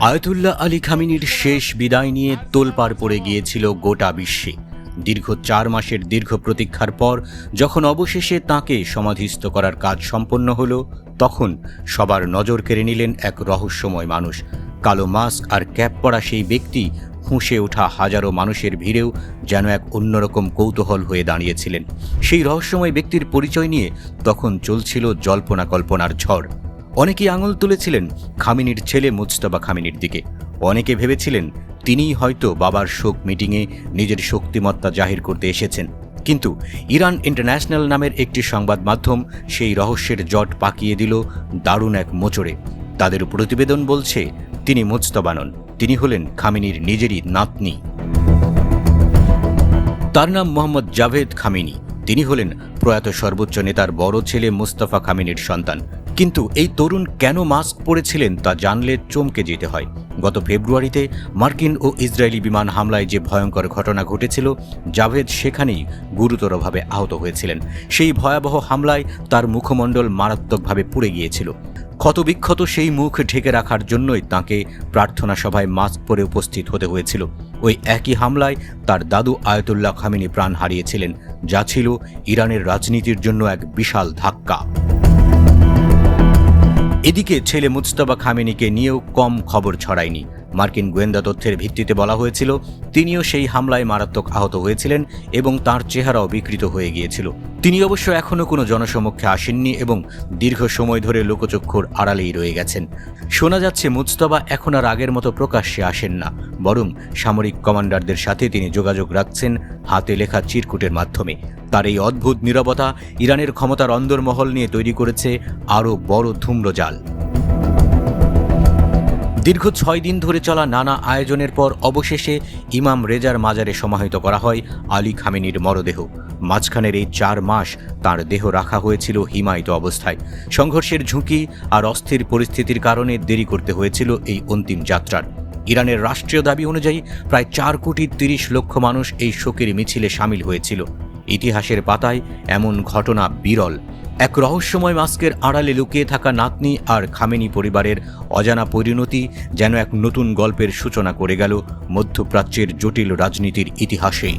Ayatollah Ali খামেনির শেষ বিদায় নিয়ে তোলপাড় পড়ে গিয়েছিল গোটা বিশ্বে। দীর্ঘ 4 মাসের দীর্ঘ প্রতীক্ষার পর যখন অবশেষে তাঁকে সমাধিস্থ করার কাজ সম্পন্ন হলো, তখন সবার নজর কেড়ে নিলেন এক রহস্যময় মানুষ। কালো মাস্ক আর ক্যাপ পরা সেই ব্যক্তি ফুঁসে ওঠা হাজারো মানুষের ভিড়েও যেন এক অন্যরকম কৌতূহল হয়ে দাঁড়িয়েছিলেন। সেই রহস্যময় ব্যক্তির পরিচয় নিয়ে তখন চলছিল জল্পনা কল্পনার ঝড়। অনেকেই আঙুল তুলেছিলেন খামেনির ছেলে মুজতবা খামেনির দিকে। অনেকে ভেবেছিলেন তিনিই হয়তো বাবার শোক মিটিংয়ে নিজের শক্তিমত্তা জাহির করতে এসেছেন। কিন্তু ইরান ইন্টারন্যাশনাল নামের একটি সংবাদ মাধ্যম সেই রহস্যের জট পাকিয়ে দিল দারুণ এক মোচড়ে। তাদের প্রতিবেদন বলছে তিনি মুজতবা নন, তিনি হলেন খামেনির নিজেরই নাতনি। তার নাম মোহাম্মদ জাভেদ খামেনি। তিনি হলেন প্রয়াত সর্বোচ্চ নেতার বড় ছেলে মুস্তাফা খামেনির সন্তান। কিন্তু এই তরুণ কেন মাস্ক পরেছিলেন তা জানলে চমকে যেতে হয়। গত ফেব্রুয়ারিতে মার্কিন ও ইসরায়েলি বিমান হামলায় যে ভয়ঙ্কর ঘটনা ঘটেছিল, জাভেদ সেখানেই গুরুতরভাবে আহত হয়েছিলেন। সেই ভয়াবহ হামলায় তার মুখমণ্ডল মারাত্মকভাবে পুড়ে গিয়েছিল। ক্ষতবিক্ষত সেই মুখ ঢেকে রাখার জন্যই তাঁকে প্রার্থনা সভায় মাস্ক পরে উপস্থিত হতে হয়েছিল। ওই একই হামলায় তার দাদু আয়াতুল্লাহ খামেনি প্রাণ হারিয়েছিলেন, যা ছিল ইরানের রাজনীতির জন্য এক বিশাল ধাক্কা। এদিকে ছেলে মুজতবা খামেনিকে নিয়েও কম খবর ছড়ায়নি। মার্কিন গোয়েন্দা তথ্যের ভিত্তিতে বলা হয়েছিল তিনিও সেই হামলায় মারাত্মক আহত হয়েছিলেন এবং তার চেহারাও বিকৃত হয়ে গিয়েছিল। তিনি অবশ্য এখনও কোনো জনসমক্ষে আসেননি এবং দীর্ঘ সময় ধরে লোকচক্ষুর আড়ালেই রয়ে গেছেন। শোনা যাচ্ছে মুজতবা এখন আর আগের মতো প্রকাশ্যে আসেন না, বরং সামরিক কমান্ডারদের সাথে তিনি যোগাযোগ রাখছেন হাতে লেখা চিরকুটের মাধ্যমে। তার এই অদ্ভুত নীরবতা ইরানের ক্ষমতার অন্দরমহল নিয়ে তৈরি করেছে আরও বড় ধূম্রজাল। দীর্ঘ 6 দিন ধরে চলা নানা আয়োজনের পর অবশেষে ইমাম রেজার মাজারে সমাহিত করা হয় আলী খামেনির মরদেহ। মাঝখানের এই 4 মাস তার দেহ রাখা হয়েছিল হিমায়িত অবস্থায়। সংঘর্ষের ঝুঁকি আর অস্থির পরিস্থিতির কারণে দেরি করতে হয়েছিল এই অন্তিম যাত্রার। ইরানের রাষ্ট্রীয় দাবি অনুযায়ী প্রায় 4,30,00,000 মানুষ এই শোকের মিছিলে সামিল হয়েছিল। ইতিহাসের পাতায় এমন ঘটনা বিরল। এক রহস্যময় মাস্কের আড়ালে লুকিয়ে থাকা নাতনি আর খামেনি পরিবারের অজানা পরিণতি যেন এক নতুন গল্পের সূচনা করে গেল মধ্যপ্রাচ্যের জটিল রাজনীতির ইতিহাসে।